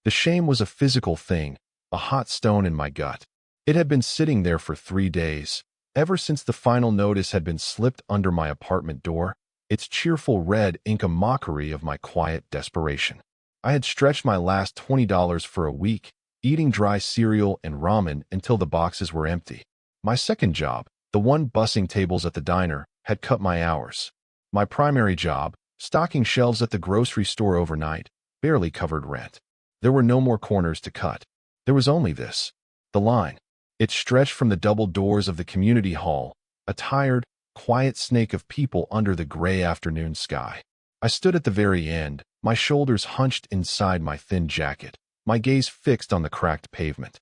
The shame was a physical thing, a hot stone in my gut. It had been sitting there for 3 days, ever since the final notice had been slipped under my apartment door, its cheerful red ink a mockery of my quiet desperation. I had stretched my last $20 for a week, eating dry cereal and ramen until the boxes were empty. My second job, the one bussing tables at the diner, had cut my hours. My primary job, stocking shelves at the grocery store overnight, barely covered rent. There were no more corners to cut. There was only this. The line. It stretched from the double doors of the community hall, a tired, quiet snake of people under the gray afternoon sky. I stood at the very end, my shoulders hunched inside my thin jacket, my gaze fixed on the cracked pavement.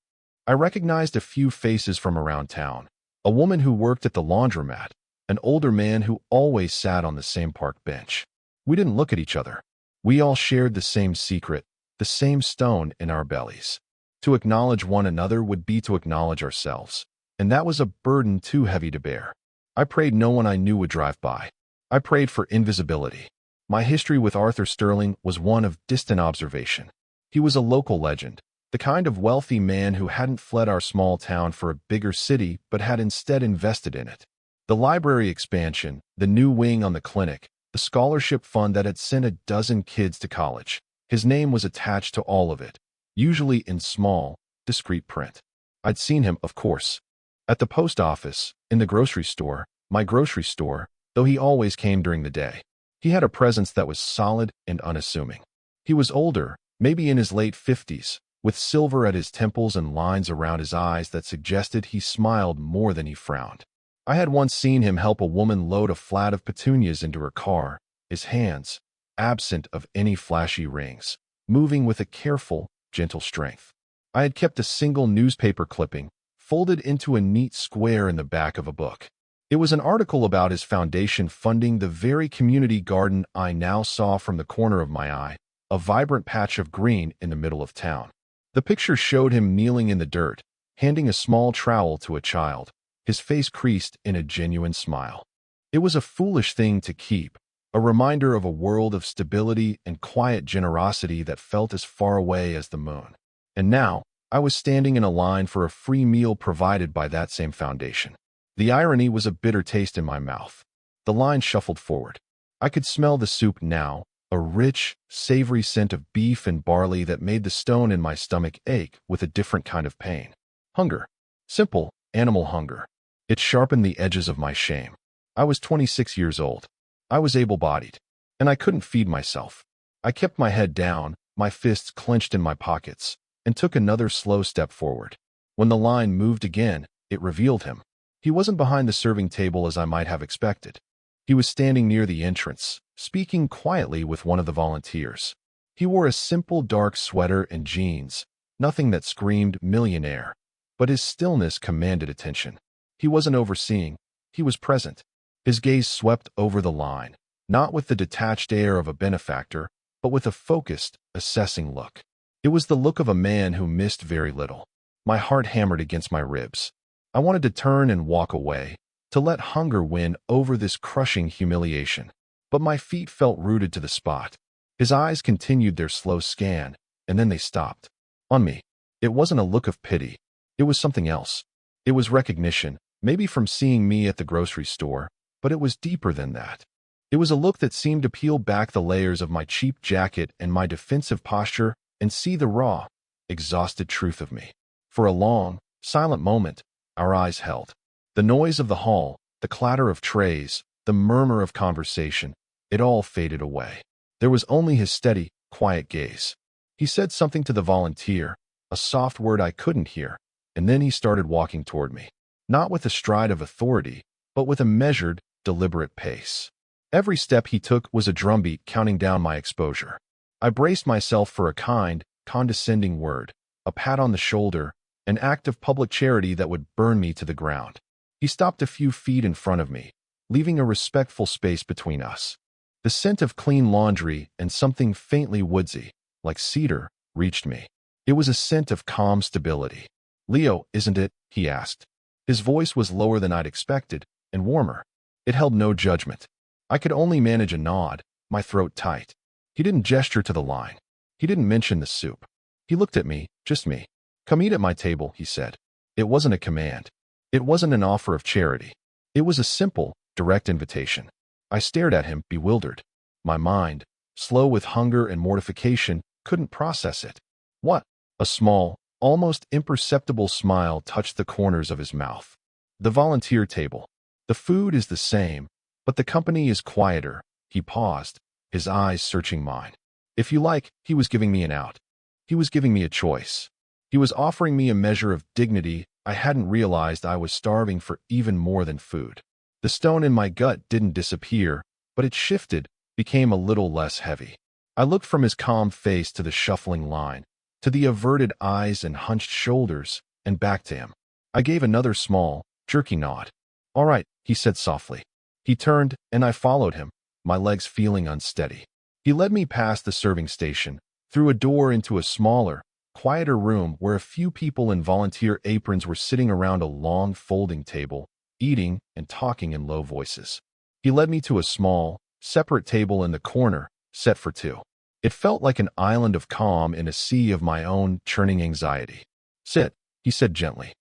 I recognized a few faces from around town. A woman who worked at the laundromat, an older man who always sat on the same park bench. We didn't look at each other. We all shared the same secret, the same stone in our bellies. To acknowledge one another would be to acknowledge ourselves, and that was a burden too heavy to bear. I prayed no one I knew would drive by. I prayed for invisibility. My history with Arthur Sterling was one of distant observation. He was a local legend, the kind of wealthy man who hadn't fled our small town for a bigger city but had instead invested in it. The library expansion, the new wing on the clinic, the scholarship fund that had sent a dozen kids to college. His name was attached to all of it, usually in small, discreet print. I'd seen him, of course, at the post office, in the grocery store, my grocery store, though he always came during the day. He had a presence that was solid and unassuming. He was older, maybe in his late 50s, with silver at his temples and lines around his eyes that suggested he smiled more than he frowned. I had once seen him help a woman load a flat of petunias into her car, his hands, absent of any flashy rings, moving with a careful, gentle strength. I had kept a single newspaper clipping, folded into a neat square in the back of a book. It was an article about his foundation funding the very community garden I now saw from the corner of my eye, a vibrant patch of green in the middle of town. The picture showed him kneeling in the dirt, handing a small trowel to a child, his face creased in a genuine smile. It was a foolish thing to keep, a reminder of a world of stability and quiet generosity that felt as far away as the moon. And now, I was standing in a line for a free meal provided by that same foundation. The irony was a bitter taste in my mouth. The line shuffled forward. I could smell the soup now, a rich, savory scent of beef and barley that made the stone in my stomach ache with a different kind of pain. Hunger. Simple, animal hunger. It sharpened the edges of my shame. I was 26 years old. I was able-bodied, and I couldn't feed myself. I kept my head down, my fists clenched in my pockets, and took another slow step forward. When the line moved again, it revealed him. He wasn't behind the serving table as I might have expected. He was standing near the entrance, speaking quietly with one of the volunteers. He wore a simple dark sweater and jeans, nothing that screamed millionaire, but his stillness commanded attention. He wasn't overseeing, he was present. His gaze swept over the line, not with the detached air of a benefactor, but with a focused, assessing look. It was the look of a man who missed very little. My heart hammered against my ribs. I wanted to turn and walk away, to let hunger win over this crushing humiliation. But my feet felt rooted to the spot. His eyes continued their slow scan, and then they stopped. On me. It wasn't a look of pity. It was something else. It was recognition, maybe from seeing me at the grocery store, but it was deeper than that. It was a look that seemed to peel back the layers of my cheap jacket and my defensive posture and see the raw, exhausted truth of me. For a long, silent moment, our eyes held. The noise of the hall, the clatter of trays, the murmur of conversation, it all faded away. There was only his steady, quiet gaze. He said something to the volunteer, a soft word I couldn't hear, and then he started walking toward me. Not with a stride of authority, but with a measured, deliberate pace. Every step he took was a drumbeat counting down my exposure. I braced myself for a kind, condescending word, a pat on the shoulder, an act of public charity that would burn me to the ground. He stopped a few feet in front of me, leaving a respectful space between us. The scent of clean laundry and something faintly woodsy, like cedar, reached me. It was a scent of calm stability. "Leo, isn't it?" he asked. His voice was lower than I'd expected, and warmer. It held no judgment. I could only manage a nod, my throat tight. He didn't gesture to the line. He didn't mention the soup. He looked at me, just me. "Come eat at my table," he said. It wasn't a command. It wasn't an offer of charity. It was a simple, direct invitation. I stared at him, bewildered. My mind, slow with hunger and mortification, couldn't process it. "What?" A small, almost imperceptible smile touched the corners of his mouth. "The volunteer table. The food is the same, but the company is quieter." He paused, his eyes searching mine. If you like, he was giving me an out. He was giving me a choice. He was offering me a measure of dignity. I hadn't realized I was starving for even more than food. The stone in my gut didn't disappear, but it shifted, became a little less heavy. I looked from his calm face to the shuffling line, to the averted eyes and hunched shoulders, and back to him. I gave another small, jerky nod. "All right," he said softly. He turned, and I followed him, my legs feeling unsteady. He led me past the serving station, through a door into a smaller, quieter room where a few people in volunteer aprons were sitting around a long folding table, eating and talking in low voices. He led me to a small, separate table in the corner, set for two. It felt like an island of calm in a sea of my own churning anxiety. "Sit," he said gently.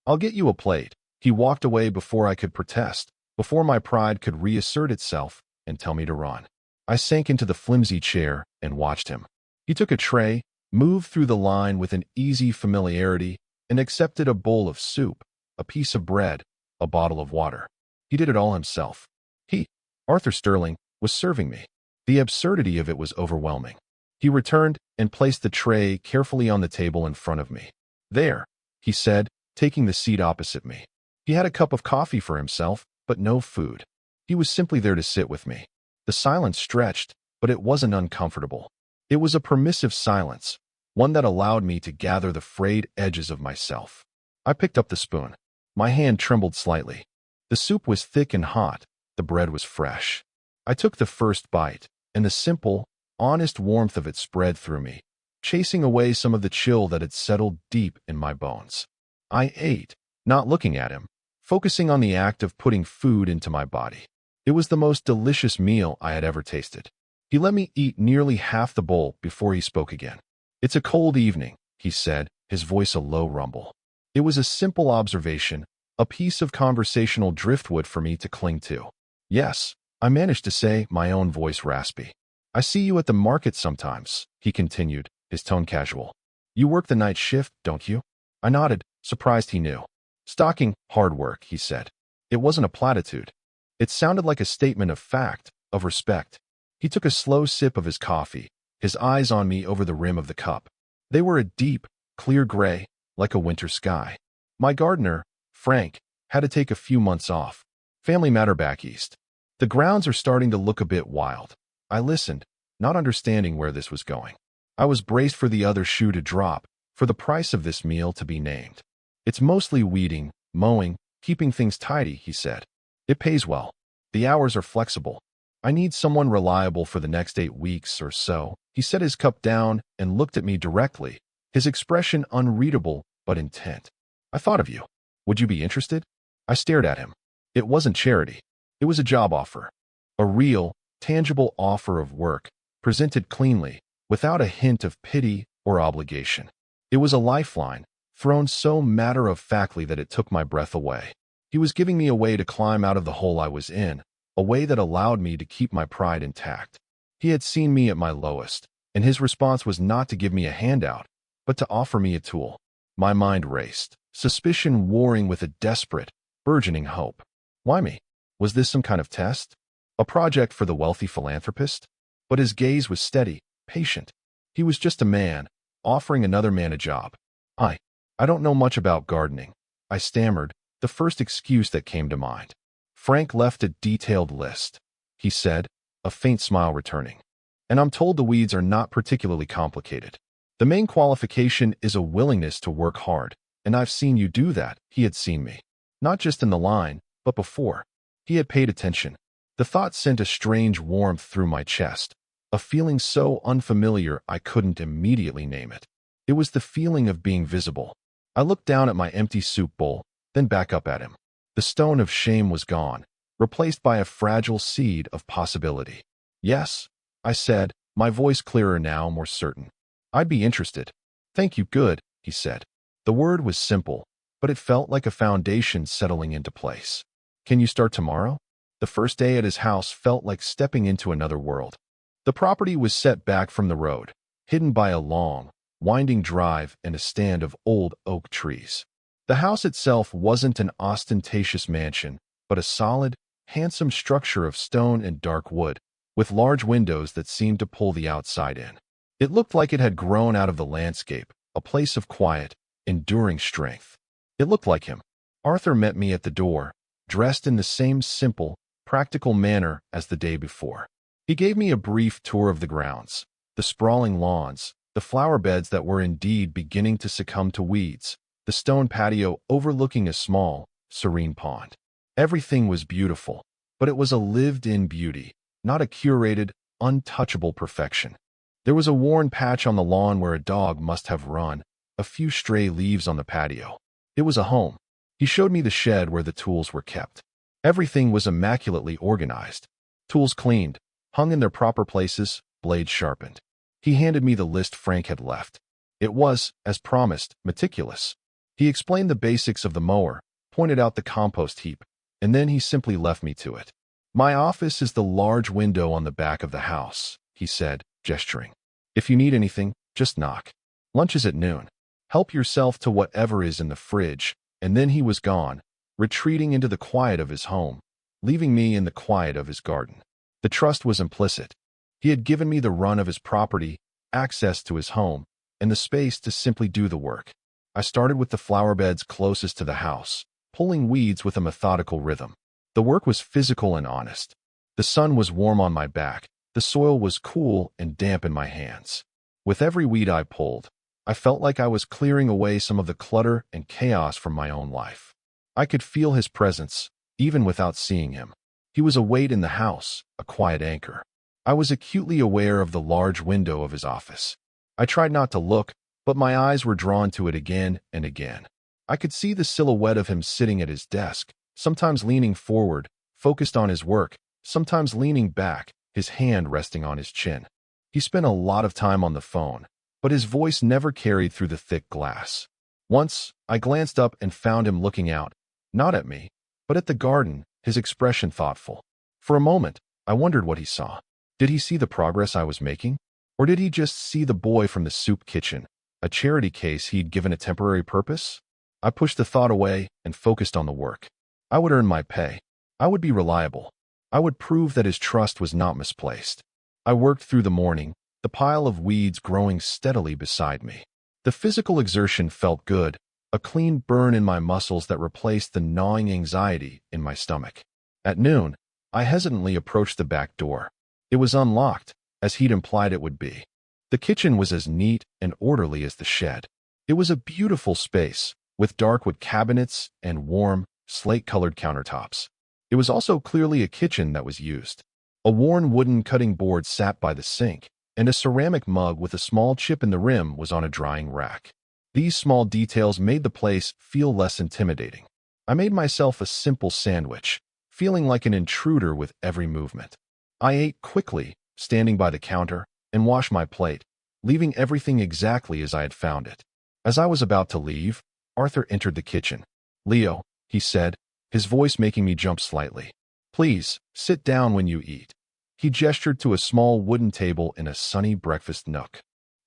"I'll get you a plate." He walked away before I could protest, before my pride could reassert itself and tell me to run. I sank into the flimsy chair and watched him. He took a tray, moved through the line with an easy familiarity, and accepted a bowl of soup, a piece of bread, a bottle of water. He did it all himself. He, Arthur Sterling, was serving me. The absurdity of it was overwhelming. He returned and placed the tray carefully on the table in front of me. "There," he said, taking the seat opposite me. He had a cup of coffee for himself, but no food. He was simply there to sit with me. The silence stretched, but it wasn't uncomfortable. It was a permissive silence, one that allowed me to gather the frayed edges of myself. I picked up the spoon. My hand trembled slightly. The soup was thick and hot. The bread was fresh. I took the first bite, and the simple, honest warmth of it spread through me, chasing away some of the chill that had settled deep in my bones. I ate, not looking at him, focusing on the act of putting food into my body. It was the most delicious meal I had ever tasted. He let me eat nearly half the bowl before he spoke again. "It's a cold evening," he said, his voice a low rumble. It was a simple observation, a piece of conversational driftwood for me to cling to. "Yes," I managed to say, my own voice raspy. "I see you at the market sometimes," he continued, his tone casual. "You work the night shift, don't you?" I nodded, surprised he knew. "Stocking, hard work," he said. It wasn't a platitude. It sounded like a statement of fact, of respect. He took a slow sip of his coffee, his eyes on me over the rim of the cup. They were a deep, clear gray, like a winter sky. "My gardener, Frank, had to take a few months off. Family matter back east. The grounds are starting to look a bit wild." I listened, not understanding where this was going. I was braced for the other shoe to drop, for the price of this meal to be named. "It's mostly weeding, mowing, keeping things tidy," he said. "It pays well. The hours are flexible. I need someone reliable for the next 8 weeks or so." He set his cup down and looked at me directly, his expression unreadable but intent. "I thought of you. Would you be interested?" I stared at him. It wasn't charity. It was a job offer. A real, tangible offer of work, presented cleanly, without a hint of pity or obligation. It was a lifeline, thrown so matter-of-factly that it took my breath away. He was giving me a way to climb out of the hole I was in, a way that allowed me to keep my pride intact. He had seen me at my lowest, and his response was not to give me a handout, but to offer me a tool. My mind raced, suspicion warring with a desperate, burgeoning hope. Why me? Was this some kind of test? A project for the wealthy philanthropist? But his gaze was steady, patient. He was just a man, offering another man a job. I don't know much about gardening," I stammered, the first excuse that came to mind. "Frank left a detailed list," he said, a faint smile returning. "And I'm told the weeds are not particularly complicated. The main qualification is a willingness to work hard, and I've seen you do that." He had seen me. Not just in the line, but before. He had paid attention. The thought sent a strange warmth through my chest, a feeling so unfamiliar I couldn't immediately name it. It was the feeling of being visible. I looked down at my empty soup bowl, then back up at him. The stone of shame was gone, replaced by a fragile seed of possibility. "Yes," I said, my voice clearer now, more certain. "I'd be interested." Thank you, good, he said. The word was simple, but it felt like a foundation settling into place. Can you start tomorrow? The first day at his house felt like stepping into another world. The property was set back from the road, hidden by a long, winding drive and a stand of old oak trees. The house itself wasn't an ostentatious mansion, but a solid, handsome structure of stone and dark wood, with large windows that seemed to pull the outside in. It looked like it had grown out of the landscape, a place of quiet, enduring strength. It looked like him. Arthur met me at the door, dressed in the same simple, practical manner as the day before. He gave me a brief tour of the grounds, the sprawling lawns, the flower beds that were indeed beginning to succumb to weeds, the stone patio overlooking a small, serene pond. Everything was beautiful, but it was a lived-in beauty, not a curated, untouchable perfection. There was a worn patch on the lawn where a dog must have run, a few stray leaves on the patio. It was a home. He showed me the shed where the tools were kept. Everything was immaculately organized. Tools cleaned, hung in their proper places, blades sharpened. He handed me the list Frank had left. It was, as promised, meticulous. He explained the basics of the mower, pointed out the compost heap, and then he simply left me to it. My office is the large window on the back of the house, he said, gesturing. If you need anything, just knock. Lunch is at noon. Help yourself to whatever is in the fridge, and then he was gone, retreating into the quiet of his home, leaving me in the quiet of his garden. The trust was implicit. He had given me the run of his property, access to his home, and the space to simply do the work. I started with the flower beds closest to the house, pulling weeds with a methodical rhythm. The work was physical and honest. The sun was warm on my back, the soil was cool and damp in my hands. With every weed I pulled, I felt like I was clearing away some of the clutter and chaos from my own life. I could feel his presence, even without seeing him. He was a weight in the house, a quiet anchor. I was acutely aware of the large window of his office. I tried not to look, but my eyes were drawn to it again and again. I could see the silhouette of him sitting at his desk, sometimes leaning forward, focused on his work, sometimes leaning back, his hand resting on his chin. He spent a lot of time on the phone, but his voice never carried through the thick glass. Once, I glanced up and found him looking out, not at me, but at the garden, his expression thoughtful. For a moment, I wondered what he saw. Did he see the progress I was making? Or did he just see the boy from the soup kitchen, a charity case he'd given a temporary purpose? I pushed the thought away and focused on the work. I would earn my pay. I would be reliable. I would prove that his trust was not misplaced. I worked through the morning, the pile of weeds growing steadily beside me. The physical exertion felt good, a clean burn in my muscles that replaced the gnawing anxiety in my stomach. At noon, I hesitantly approached the back door. It was unlocked, as he'd implied it would be. The kitchen was as neat and orderly as the shed. It was a beautiful space, with dark wood cabinets and warm, slate-colored countertops. It was also clearly a kitchen that was used. A worn wooden cutting board sat by the sink, and a ceramic mug with a small chip in the rim was on a drying rack. These small details made the place feel less intimidating. I made myself a simple sandwich, feeling like an intruder with every movement. I ate quickly, standing by the counter, and washed my plate, leaving everything exactly as I had found it. As I was about to leave, Arthur entered the kitchen. "Leo," he said, his voice making me jump slightly. "Please, sit down when you eat." He gestured to a small wooden table in a sunny breakfast nook.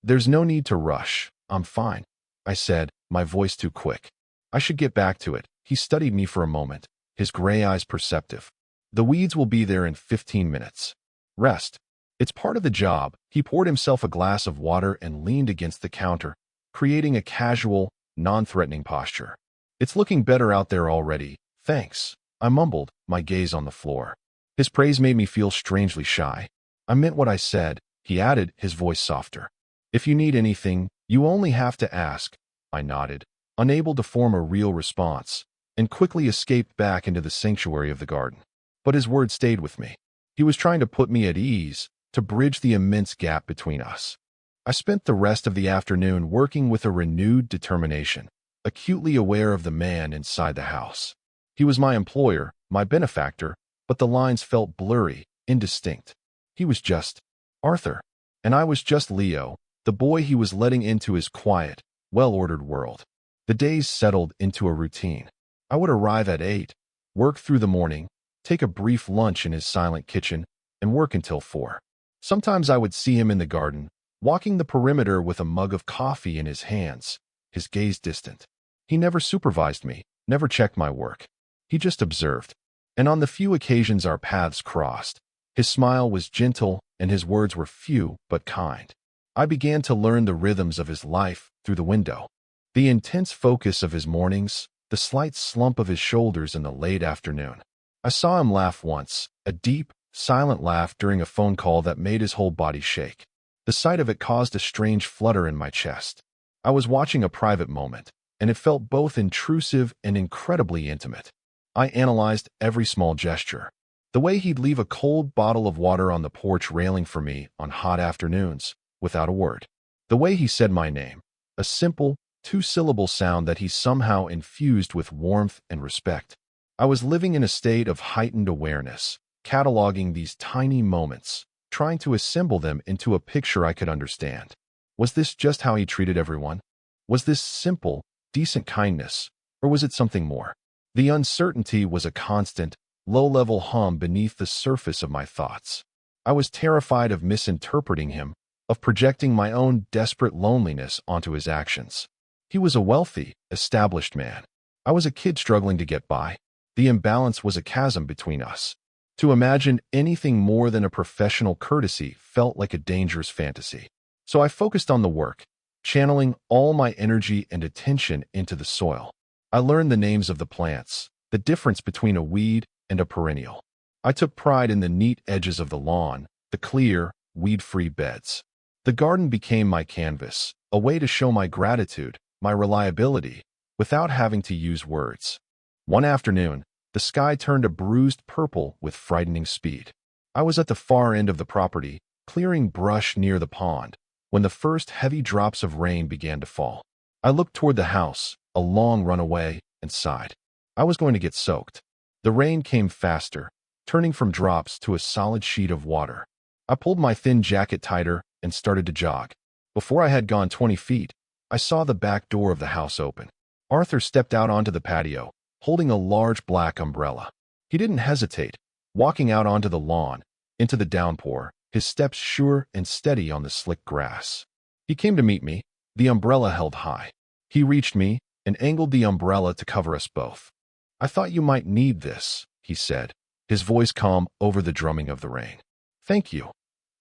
"There's no need to rush. I'm fine," I said, my voice too quick. I should get back to it. He studied me for a moment, his gray eyes perceptive. "The weeds will be there in 15 minutes. Rest. It's part of the job." He poured himself a glass of water and leaned against the counter, creating a casual, non-threatening posture. "It's looking better out there already, thanks," I mumbled, my gaze on the floor. His praise made me feel strangely shy. "I meant what I said," he added, his voice softer. "If you need anything, you only have to ask." I nodded, unable to form a real response, and quickly escaped back into the sanctuary of the garden. But his words stayed with me. He was trying to put me at ease, to bridge the immense gap between us. I spent the rest of the afternoon working with a renewed determination, acutely aware of the man inside the house. He was my employer, my benefactor, but the lines felt blurry, indistinct. He was just Arthur, and I was just Leo, the boy he was letting into his quiet, well-ordered world. The days settled into a routine. I would arrive at 8, work through the morning, take a brief lunch in his silent kitchen, and work until 4. Sometimes I would see him in the garden, walking the perimeter with a mug of coffee in his hands, his gaze distant. He never supervised me, never checked my work. He just observed. And on the few occasions our paths crossed, his smile was gentle and his words were few but kind. I began to learn the rhythms of his life through the window. The intense focus of his mornings, the slight slump of his shoulders in the late afternoon. I saw him laugh once, a deep, silent laugh during a phone call that made his whole body shake. The sight of it caused a strange flutter in my chest. I was watching a private moment, and it felt both intrusive and incredibly intimate. I analyzed every small gesture. The way he'd leave a cold bottle of water on the porch railing for me on hot afternoons, without a word. The way he said my name, a simple, two-syllable sound that he somehow infused with warmth and respect. I was living in a state of heightened awareness, cataloging these tiny moments, trying to assemble them into a picture I could understand. Was this just how he treated everyone? Was this simple, decent kindness, or was it something more? The uncertainty was a constant, low-level hum beneath the surface of my thoughts. I was terrified of misinterpreting him, of projecting my own desperate loneliness onto his actions. He was a wealthy, established man. I was a kid struggling to get by. The imbalance was a chasm between us. To imagine anything more than a professional courtesy felt like a dangerous fantasy. So I focused on the work, channeling all my energy and attention into the soil. I learned the names of the plants, the difference between a weed and a perennial. I took pride in the neat edges of the lawn, the clear, weed-free beds. The garden became my canvas, a way to show my gratitude, my reliability, without having to use words. One afternoon, the sky turned a bruised purple with frightening speed. I was at the far end of the property, clearing brush near the pond, when the first heavy drops of rain began to fall. I looked toward the house, a long run away, and sighed. I was going to get soaked. The rain came faster, turning from drops to a solid sheet of water. I pulled my thin jacket tighter and started to jog. Before I had gone 20 feet, I saw the back door of the house open. Arthur stepped out onto the patio, holding a large black umbrella. He didn't hesitate, walking out onto the lawn, into the downpour, his steps sure and steady on the slick grass. He came to meet me, the umbrella held high. He reached me and angled the umbrella to cover us both. "I thought you might need this," he said, his voice calm over the drumming of the rain. "Thank you,"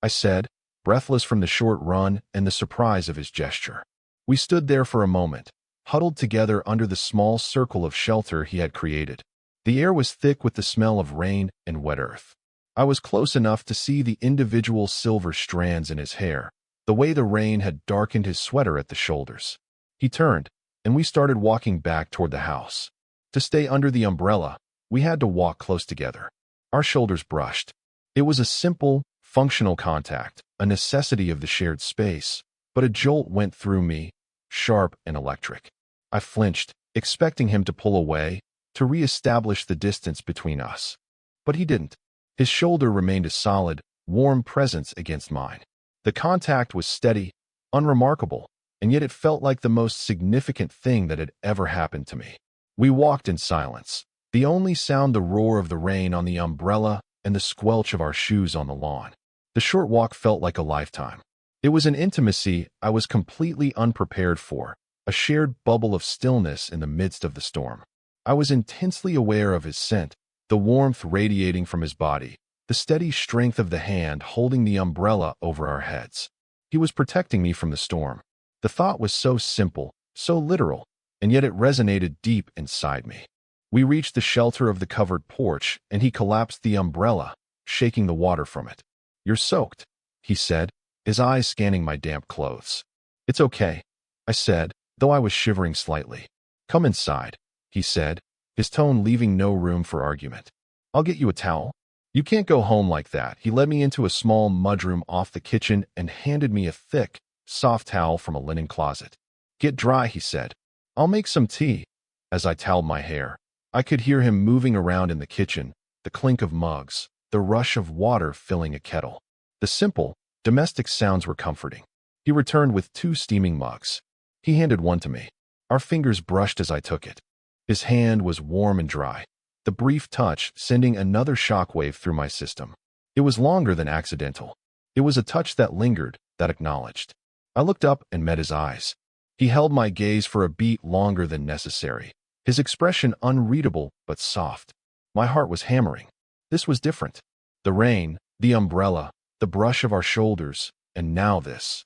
I said, breathless from the short run and the surprise of his gesture. We stood there for a moment, huddled together under the small circle of shelter he had created. The air was thick with the smell of rain and wet earth. I was close enough to see the individual silver strands in his hair, the way the rain had darkened his sweater at the shoulders. He turned, and we started walking back toward the house. To stay under the umbrella, we had to walk close together. Our shoulders brushed. It was a simple, functional contact, a necessity of the shared space, but a jolt went through me, sharp and electric. I flinched, expecting him to pull away, to re-establish the distance between us. But he didn't. His shoulder remained a solid, warm presence against mine. The contact was steady, unremarkable, and yet it felt like the most significant thing that had ever happened to me. We walked in silence, the only sound the roar of the rain on the umbrella and the squelch of our shoes on the lawn. The short walk felt like a lifetime. It was an intimacy I was completely unprepared for, a shared bubble of stillness in the midst of the storm. I was intensely aware of his scent, the warmth radiating from his body, the steady strength of the hand holding the umbrella over our heads. He was protecting me from the storm. The thought was so simple, so literal, and yet it resonated deep inside me. We reached the shelter of the covered porch, and he collapsed the umbrella, shaking the water from it. "You're soaked," he said, his eyes scanning my damp clothes. "It's okay," I said, though I was shivering slightly. "Come inside," he said, his tone leaving no room for argument. "I'll get you a towel." "You can't go home like that." He led me into a small mudroom off the kitchen and handed me a thick, soft towel from a linen closet. "Get dry," he said. "I'll make some tea." As I toweled my hair, I could hear him moving around in the kitchen, the clink of mugs, the rush of water filling a kettle. The simple, domestic sounds were comforting. He returned with 2 steaming mugs. He handed one to me. Our fingers brushed as I took it. His hand was warm and dry, the brief touch sending another shockwave through my system. It was longer than accidental. It was a touch that lingered, that acknowledged. I looked up and met his eyes. He held my gaze for a beat longer than necessary, his expression unreadable but soft. My heart was hammering. This was different. The rain, the umbrella, the brush of our shoulders, and now this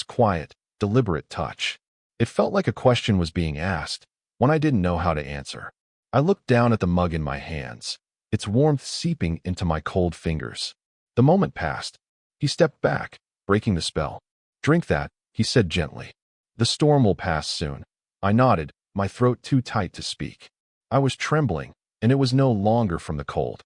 quiet, deliberate touch. It felt like a question was being asked, one I didn't know how to answer. I looked down at the mug in my hands, its warmth seeping into my cold fingers. The moment passed. He stepped back, breaking the spell. "Drink that," he said gently. "The storm will pass soon." I nodded, my throat too tight to speak. I was trembling, and it was no longer from the cold.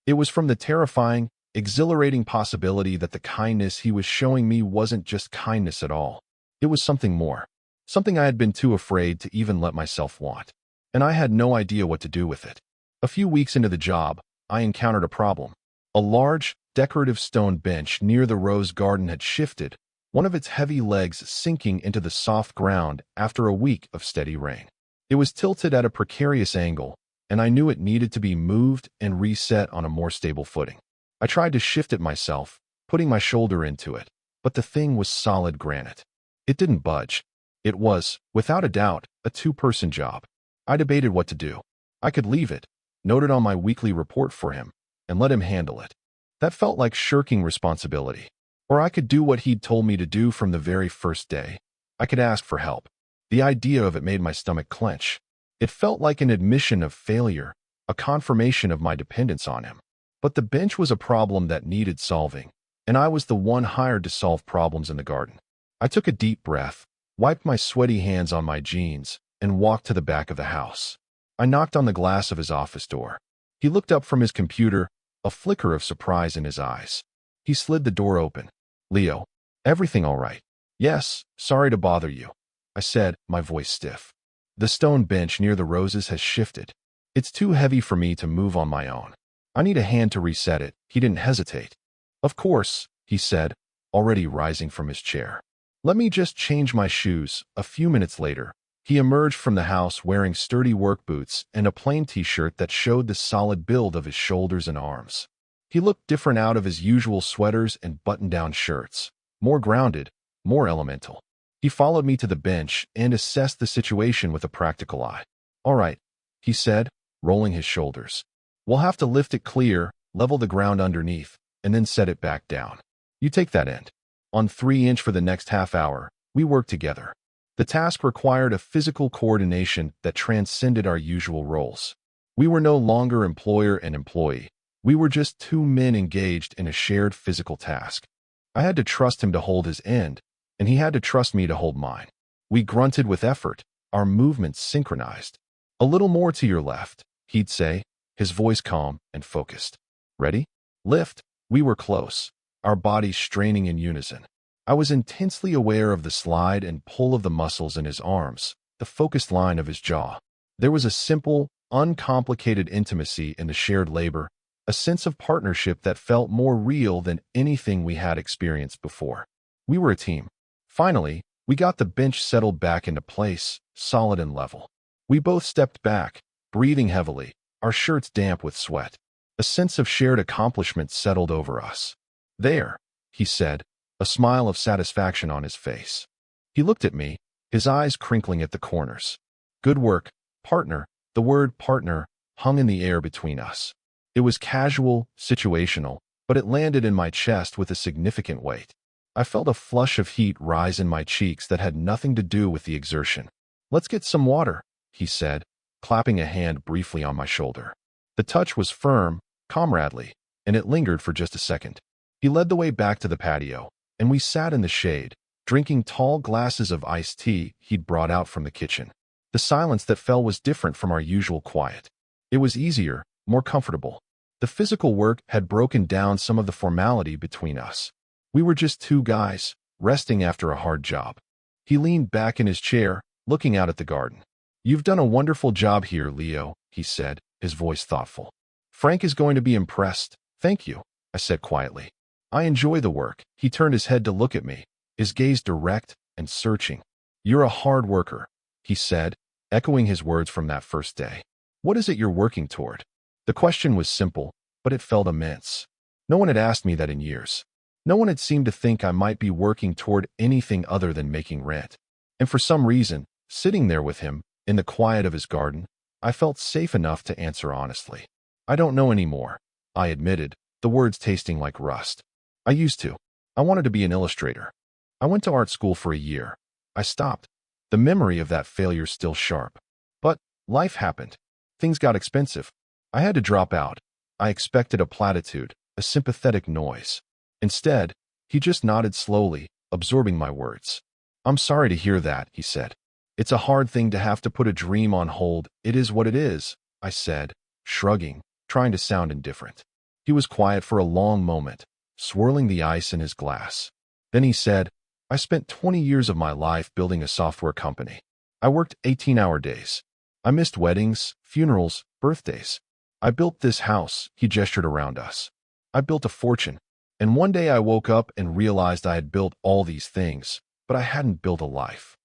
It was from the terrifying, exhilarating possibility that the kindness he was showing me wasn't just kindness at all. It was something more, something I had been too afraid to even let myself want. And I had no idea what to do with it. A few weeks into the job, I encountered a problem. A large, decorative stone bench near the rose garden had shifted, one of its heavy legs sinking into the soft ground after a week of steady rain. It was tilted at a precarious angle, and I knew it needed to be moved and reset on a more stable footing. I tried to shift it myself, putting my shoulder into it, but the thing was solid granite. It didn't budge. It was, without a doubt, a 2-person job. I debated what to do. I could leave it, note it on my weekly report for him, and let him handle it. That felt like shirking responsibility. Or I could do what he'd told me to do from the very first day. I could ask for help. The idea of it made my stomach clench. It felt like an admission of failure, a confirmation of my dependence on him. But the bench was a problem that needed solving, and I was the one hired to solve problems in the garden. I took a deep breath, wiped my sweaty hands on my jeans, and walked to the back of the house. I knocked on the glass of his office door. He looked up from his computer, a flicker of surprise in his eyes. He slid the door open. "Leo, everything all right?" "Yes, sorry to bother you," I said, my voice stiff. "The stone bench near the roses has shifted. It's too heavy for me to move on my own. I need a hand to reset it." He didn't hesitate. "Of course," he said, already rising from his chair. "Let me just change my shoes." A few minutes later, he emerged from the house wearing sturdy work boots and a plain t-shirt that showed the solid build of his shoulders and arms. He looked different out of his usual sweaters and button-down shirts, more grounded, more elemental. He followed me to the bench and assessed the situation with a practical eye. "All right," he said, rolling his shoulders. "We'll have to lift it clear, level the ground underneath, and then set it back down. You take that end." On 3-inch for the next half hour, we worked together. The task required a physical coordination that transcended our usual roles. We were no longer employer and employee. We were just 2 men engaged in a shared physical task. I had to trust him to hold his end, and he had to trust me to hold mine. We grunted with effort, our movements synchronized. "A little more to your left," he'd say, his voice calm and focused. "Ready? Lift." We were close, our bodies straining in unison. I was intensely aware of the slide and pull of the muscles in his arms, the focused line of his jaw. There was a simple, uncomplicated intimacy in the shared labor, a sense of partnership that felt more real than anything we had experienced before. We were a team. Finally, we got the bench settled back into place, solid and level. We both stepped back, breathing heavily, our shirts damp with sweat. A sense of shared accomplishment settled over us. "There," he said, a smile of satisfaction on his face. He looked at me, his eyes crinkling at the corners. "Good work, partner." The word partner hung in the air between us. It was casual, situational, but it landed in my chest with a significant weight. I felt a flush of heat rise in my cheeks that had nothing to do with the exertion. "Let's get some water," he said, clapping a hand briefly on my shoulder. The touch was firm, comradely, and it lingered for just a second. He led the way back to the patio, and we sat in the shade, drinking tall glasses of iced tea he'd brought out from the kitchen. The silence that fell was different from our usual quiet. It was easier, more comfortable. The physical work had broken down some of the formality between us. We were just 2 guys, resting after a hard job. He leaned back in his chair, looking out at the garden. "You've done a wonderful job here, Leo," he said, his voice thoughtful. "Frank is going to be impressed." "Thank you," I said quietly. "I enjoy the work." He turned his head to look at me, his gaze direct and searching. "You're a hard worker," he said, echoing his words from that first day. "What is it you're working toward?" The question was simple, but it felt immense. No one had asked me that in years. No one had seemed to think I might be working toward anything other than making rent. And for some reason, sitting there with him, in the quiet of his garden, I felt safe enough to answer honestly. "I don't know anymore," I admitted, the words tasting like rust. "I used to. I wanted to be an illustrator. I went to art school for a year. I stopped. The memory of that failure is still sharp. But life happened. Things got expensive. I had to drop out. I expected a platitude, a sympathetic noise. Instead, he just nodded slowly, absorbing my words. "I'm sorry to hear that," he said. "It's a hard thing to have to put a dream on hold. It is what it is," I said, shrugging, trying to sound indifferent. He was quiet for a long moment, swirling the ice in his glass. Then he said, "I spent 20 years of my life building a software company. I worked 18-hour days. I missed weddings, funerals, birthdays. I built this house," he gestured around us. "I built a fortune. And one day I woke up and realized I had built all these things, but I hadn't built a life.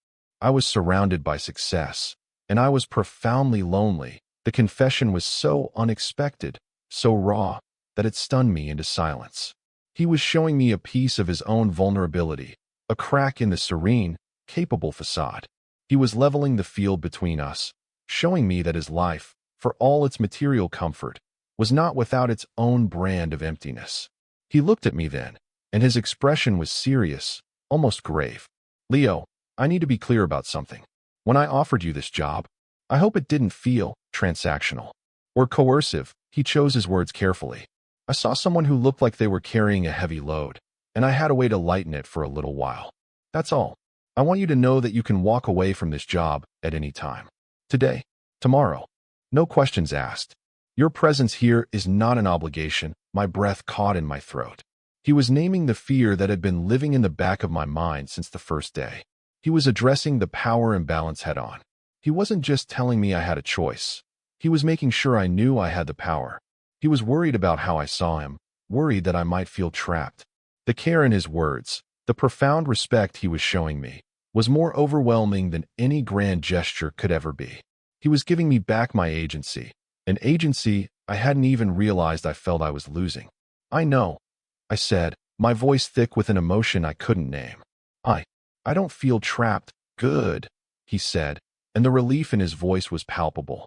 I was surrounded by success, and I was profoundly lonely." The confession was so unexpected, so raw, that it stunned me into silence. He was showing me a piece of his own vulnerability, a crack in the serene, capable facade. He was leveling the field between us, showing me that his life, for all its material comfort, was not without its own brand of emptiness. He looked at me then, and his expression was serious, almost grave. "Leo, I need to be clear about something. When I offered you this job, I hope it didn't feel transactional or coercive." He chose his words carefully. "I saw someone who looked like they were carrying a heavy load, and I had a way to lighten it for a little while. That's all. I want you to know that you can walk away from this job at any time. Today, tomorrow. No questions asked. Your presence here is not an obligation." My breath caught in my throat. He was naming the fear that had been living in the back of my mind since the first day. He was addressing the power imbalance head-on. He wasn't just telling me I had a choice. He was making sure I knew I had the power. He was worried about how I saw him, worried that I might feel trapped. The care in his words, the profound respect he was showing me, was more overwhelming than any grand gesture could ever be. He was giving me back my agency, an agency I hadn't even realized I felt I was losing. "I know," I said, my voice thick with an emotion I couldn't name. I don't feel trapped." "Good," he said, and the relief in his voice was palpable.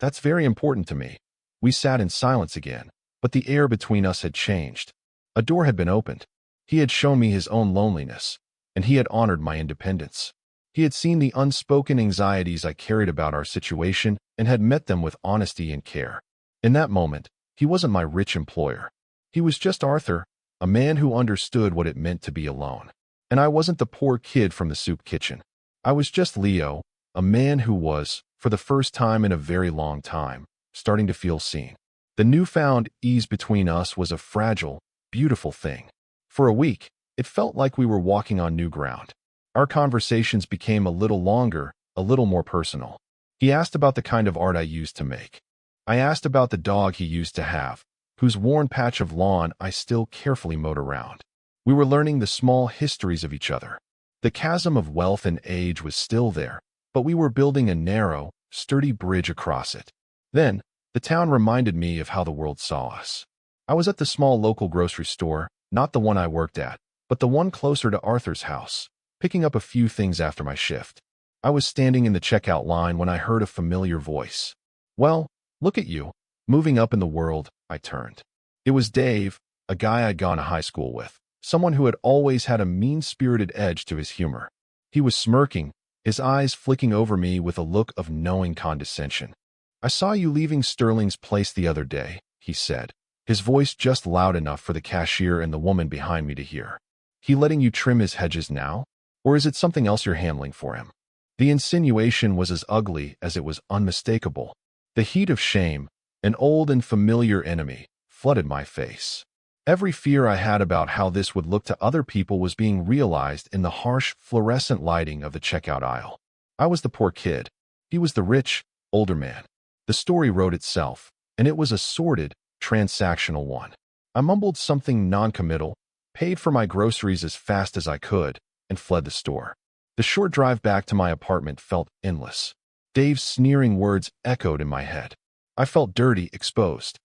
"That's very important to me." We sat in silence again, but the air between us had changed. A door had been opened. He had shown me his own loneliness, and he had honored my independence. He had seen the unspoken anxieties I carried about our situation and had met them with honesty and care. In that moment, he wasn't my rich employer. He was just Arthur, a man who understood what it meant to be alone. And I wasn't the poor kid from the soup kitchen. I was just Leo, a man who was, for the first time in a very long time, starting to feel seen. The newfound ease between us was a fragile, beautiful thing. For a week, it felt like we were walking on new ground. Our conversations became a little longer, a little more personal. He asked about the kind of art I used to make. I asked about the dog he used to have, whose worn patch of lawn I still carefully mowed around. We were learning the small histories of each other. The chasm of wealth and age was still there, but we were building a narrow, sturdy bridge across it. Then, the town reminded me of how the world saw us. I was at the small local grocery store, not the one I worked at, but the one closer to Arthur's house, picking up a few things after my shift. I was standing in the checkout line when I heard a familiar voice. "Well, look at you, moving up in the world." I turned. It was Dave, a guy I'd gone to high school with, someone who had always had a mean-spirited edge to his humor. He was smirking, his eyes flicking over me with a look of knowing condescension. "I saw you leaving Sterling's place the other day," he said, his voice just loud enough for the cashier and the woman behind me to hear. "He letting you trim his hedges now? Or is it something else you're handling for him?" The insinuation was as ugly as it was unmistakable. The heat of shame, an old and familiar enemy, flooded my face. Every fear I had about how this would look to other people was being realized in the harsh, fluorescent lighting of the checkout aisle. I was the poor kid. He was the rich, older man. The story wrote itself, and it was a sordid, transactional one. I mumbled something noncommittal, paid for my groceries as fast as I could, and fled the store. The short drive back to my apartment felt endless. Dave's sneering words echoed in my head. I felt dirty, exposed.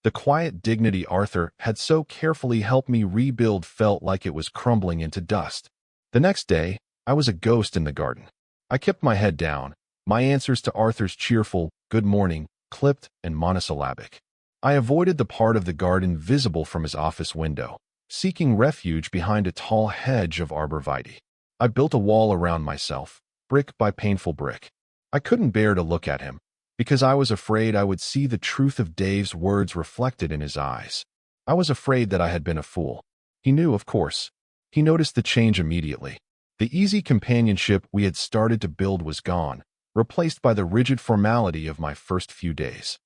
The quiet dignity Arthur had so carefully helped me rebuild felt like it was crumbling into dust. The next day, I was a ghost in the garden. I kept my head down, my answers to Arthur's cheerful "good morning" clipped and monosyllabic. I avoided the part of the garden visible from his office window, seeking refuge behind a tall hedge of arborvitae. I built a wall around myself, brick by painful brick. I couldn't bear to look at him, because I was afraid I would see the truth of Dave's words reflected in his eyes. I was afraid that I had been a fool. He knew, of course. He noticed the change immediately. The easy companionship we had started to build was gone, replaced by the rigid formality of my first few days.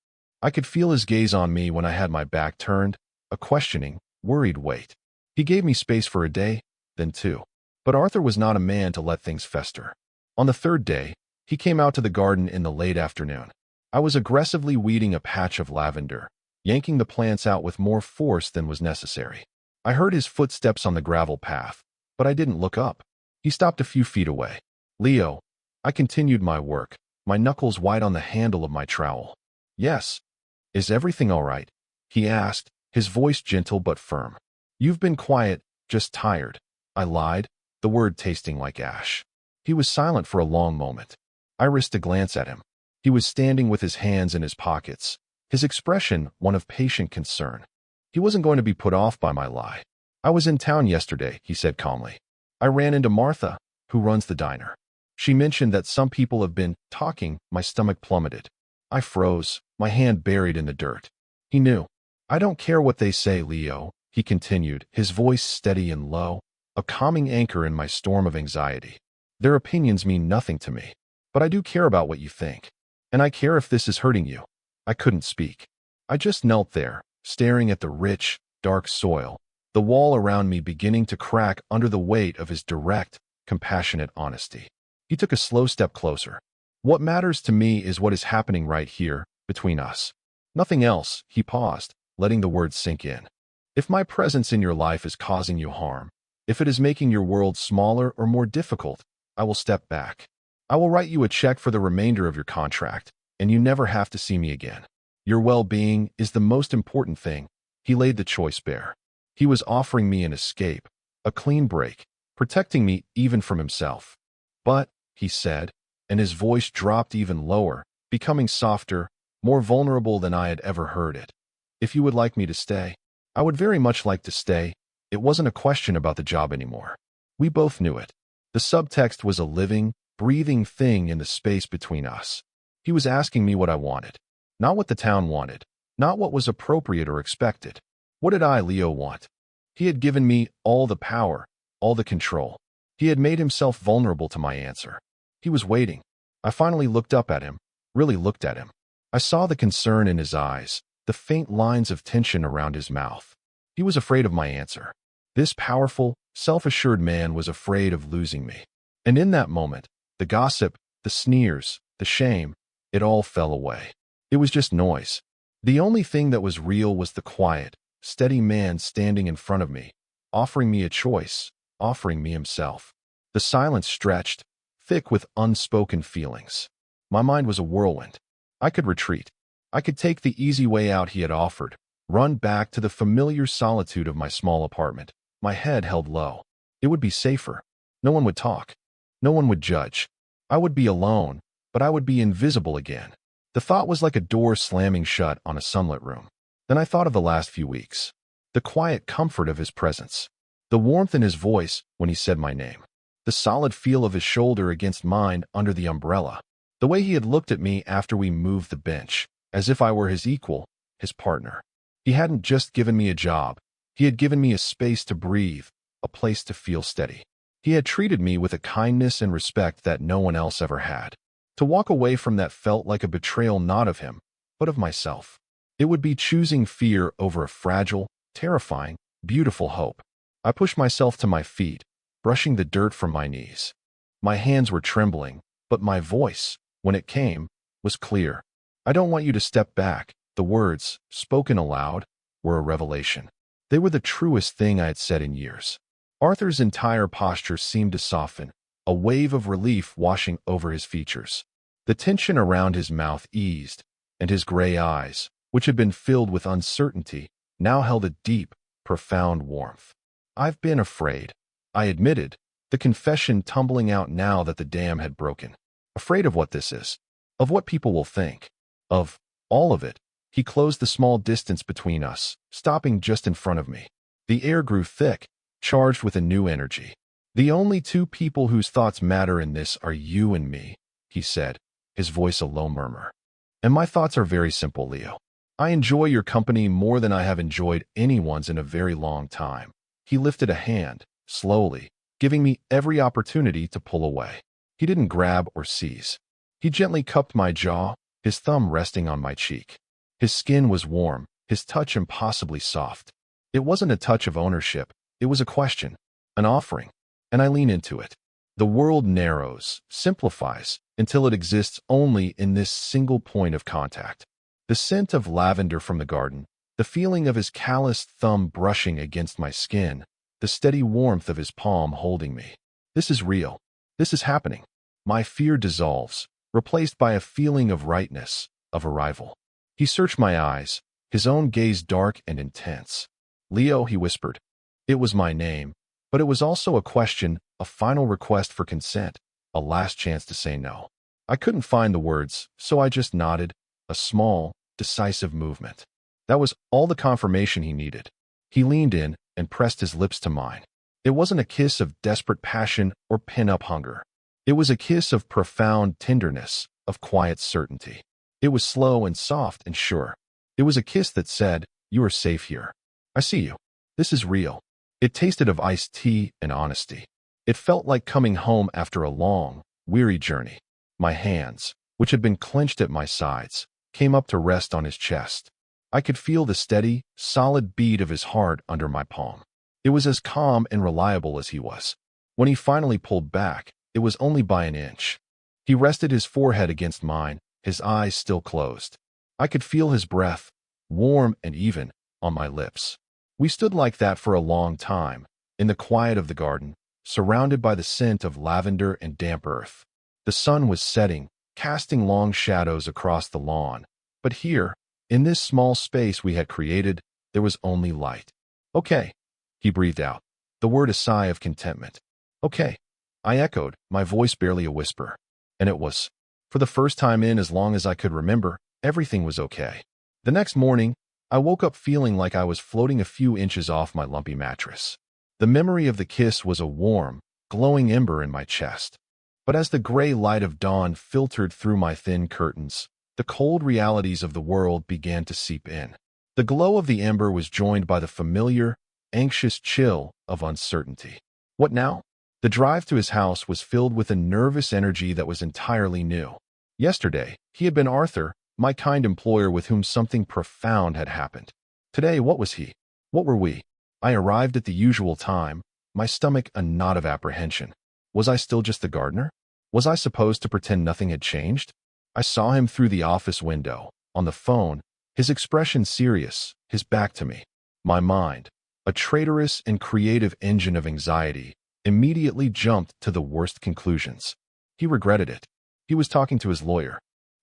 I could feel his gaze on me when I had my back turned, a questioning, worried wait. He gave me space for a day, then two. But Arthur was not a man to let things fester. On the third day, he came out to the garden in the late afternoon. I was aggressively weeding a patch of lavender, yanking the plants out with more force than was necessary. I heard his footsteps on the gravel path, but I didn't look up. He stopped a few feet away. "Leo," I continued my work, my knuckles white on the handle of my trowel. "Yes. Is everything all right?" he asked, his voice gentle but firm. "You've been quiet, just tired." I lied, the word tasting like ash. He was silent for a long moment. I risked a glance at him. He was standing with his hands in his pockets, his expression one of patient concern. He wasn't going to be put off by my lie. "I was in town yesterday," he said calmly. "I ran into Martha, who runs the diner. She mentioned that some people have been talking." My stomach plummeted. I froze, my hand buried in the dirt. He knew. "I don't care what they say, Leo," he continued, his voice steady and low, a calming anchor in my storm of anxiety. "Their opinions mean nothing to me. But I do care about what you think. And I care if this is hurting you." I couldn't speak. I just knelt there, staring at the rich, dark soil, the wall around me beginning to crack under the weight of his direct, compassionate honesty. He took a slow step closer. "What matters to me is what is happening right here, between us. Nothing else." He paused, letting the words sink in. "If my presence in your life is causing you harm, if it is making your world smaller or more difficult, I will step back. I will write you a check for the remainder of your contract, and you never have to see me again. Your well-being is the most important thing." He laid the choice bare. He was offering me an escape, a clean break, protecting me even from himself. "But," he said, and his voice dropped even lower, becoming softer, more vulnerable than I had ever heard it. "If you would like me to stay, I would very much like to stay." It wasn't a question about the job anymore. We both knew it. The subtext was a living, breathing thing in the space between us. He was asking me what I wanted. Not what the town wanted. Not what was appropriate or expected. What did I, Leo, want? He had given me all the power, all the control. He had made himself vulnerable to my answer. He was waiting. I finally looked up at him, really looked at him. I saw the concern in his eyes, the faint lines of tension around his mouth. He was afraid of my answer. This powerful, self-assured man was afraid of losing me. And in that moment, the gossip, the sneers, the shame, it all fell away. It was just noise. The only thing that was real was the quiet, steady man standing in front of me, offering me a choice, offering me himself. The silence stretched, thick with unspoken feelings. My mind was a whirlwind. I could retreat. I could take the easy way out he had offered, run back to the familiar solitude of my small apartment, my head held low. It would be safer. No one would talk. No one would judge. I would be alone, but I would be invisible again. The thought was like a door slamming shut on a sunlit room. Then I thought of the last few weeks. The quiet comfort of his presence. The warmth in his voice when he said my name. The solid feel of his shoulder against mine under the umbrella. The way he had looked at me after we moved the bench, as if I were his equal, his partner. He hadn't just given me a job. He had given me a space to breathe, a place to feel steady. He had treated me with a kindness and respect that no one else ever had. To walk away from that felt like a betrayal not of him, but of myself. It would be choosing fear over a fragile, terrifying, beautiful hope. I pushed myself to my feet, brushing the dirt from my knees. My hands were trembling, but my voice, when it came, was clear. "I don't want you to step back." The words, spoken aloud, were a revelation. They were the truest thing I had said in years. Arthur's entire posture seemed to soften, a wave of relief washing over his features. The tension around his mouth eased, and his gray eyes, which had been filled with uncertainty, now held a deep, profound warmth. "I've been afraid," I admitted, the confession tumbling out now that the dam had broken. "Afraid of what this is, of what people will think, of all of it." He closed the small distance between us, stopping just in front of me. The air grew thick, charged with a new energy. "The only two people whose thoughts matter in this are you and me," he said, his voice a low murmur. "And my thoughts are very simple, Leo. I enjoy your company more than I have enjoyed anyone's in a very long time." He lifted a hand, slowly, giving me every opportunity to pull away. He didn't grab or seize. He gently cupped my jaw, his thumb resting on my cheek. His skin was warm, his touch impossibly soft. It wasn't a touch of ownership, it was a question, an offering, and I leaned into it. The world narrows, simplifies, until it exists only in this single point of contact. The scent of lavender from the garden, the feeling of his calloused thumb brushing against my skin, the steady warmth of his palm holding me. This is real. This is happening. My fear dissolves, replaced by a feeling of rightness, of arrival. He searched my eyes, his own gaze dark and intense. "Leo," he whispered. It was my name, but it was also a question, a final request for consent, a last chance to say no. I couldn't find the words, so I just nodded, a small, decisive movement. That was all the confirmation he needed. He leaned in and pressed his lips to mine. It wasn't a kiss of desperate passion or pin-up hunger. It was a kiss of profound tenderness, of quiet certainty. It was slow and soft and sure. It was a kiss that said, "You are safe here. I see you. This is real." It tasted of iced tea and honesty. It felt like coming home after a long, weary journey. My hands, which had been clenched at my sides, came up to rest on his chest. I could feel the steady, solid beat of his heart under my palm. It was as calm and reliable as he was. When he finally pulled back, it was only by an inch. He rested his forehead against mine, his eyes still closed. I could feel his breath, warm and even, on my lips. We stood like that for a long time, in the quiet of the garden, surrounded by the scent of lavender and damp earth. The sun was setting, casting long shadows across the lawn. But here, in this small space we had created, there was only light. "Okay," he breathed out, the word a sigh of contentment. "Okay," I echoed, my voice barely a whisper. And it was. For the first time in as long as I could remember, everything was okay. The next morning, I woke up feeling like I was floating a few inches off my lumpy mattress. The memory of the kiss was a warm, glowing ember in my chest. But as the gray light of dawn filtered through my thin curtains, the cold realities of the world began to seep in. The glow of the ember was joined by the familiar, anxious chill of uncertainty. What now? The drive to his house was filled with a nervous energy that was entirely new. Yesterday, he had been Arthur, my kind employer with whom something profound had happened. Today, what was he? What were we? I arrived at the usual time, my stomach a knot of apprehension. Was I still just the gardener? Was I supposed to pretend nothing had changed? I saw him through the office window, on the phone, his expression serious, his back to me. My mind, a traitorous and creative engine of anxiety, immediately jumped to the worst conclusions. He regretted it. He was talking to his lawyer.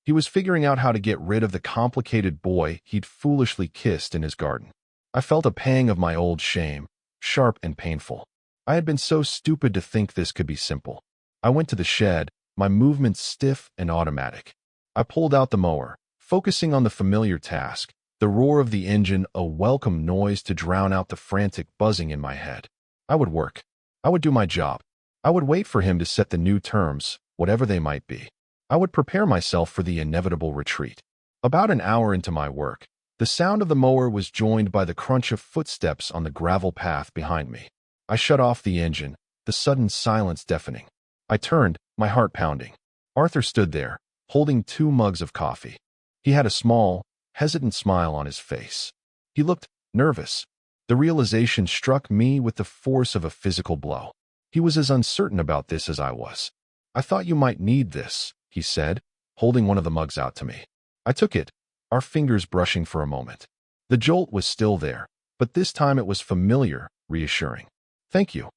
He was figuring out how to get rid of the complicated boy he'd foolishly kissed in his garden. I felt a pang of my old shame, sharp and painful. I had been so stupid to think this could be simple. I went to the shed, my movements stiff and automatic. I pulled out the mower, focusing on the familiar task, the roar of the engine a welcome noise to drown out the frantic buzzing in my head. I would work. I would do my job. I would wait for him to set the new terms, whatever they might be. I would prepare myself for the inevitable retreat. About an hour into my work, the sound of the mower was joined by the crunch of footsteps on the gravel path behind me. I shut off the engine, the sudden silence deafening. I turned, my heart pounding. Arthur stood there, holding 2 mugs of coffee. He had a small, hesitant smile on his face. He looked nervous. The realization struck me with the force of a physical blow. He was as uncertain about this as I was. "I thought you might need this," he said, holding one of the mugs out to me. I took it, our fingers brushing for a moment. The jolt was still there, but this time it was familiar, reassuring. "Thank you."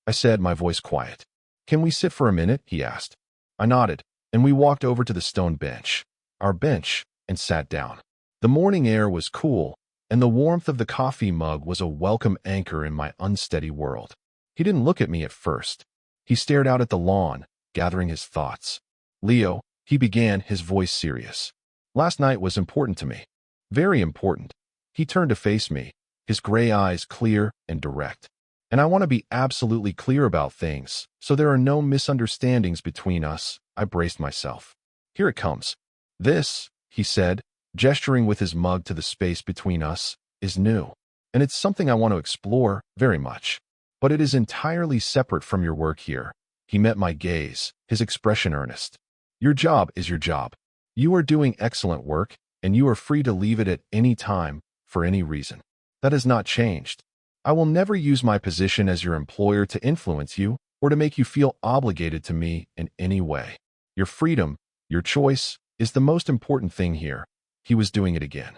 I said, my voice quiet. Can we sit for a minute? He asked. I nodded, and we walked over to the stone bench, our bench, and sat down. The morning air was cool, and the warmth of the coffee mug was a welcome anchor in my unsteady world. He didn't look at me at first. He stared out at the lawn, gathering his thoughts. Leo, he began, his voice serious. Last night was important to me. Very important. He turned to face me, his gray eyes clear and direct. And I want to be absolutely clear about things, so there are no misunderstandings between us. I braced myself. Here it comes. This, he said, gesturing with his mug to the space between us, is new. And it's something I want to explore very much. But it is entirely separate from your work here. He met my gaze, his expression earnest. Your job is your job. You are doing excellent work, and you are free to leave it at any time, for any reason. That has not changed. I will never use my position as your employer to influence you or to make you feel obligated to me in any way. Your freedom, your choice, is the most important thing here. He was doing it again.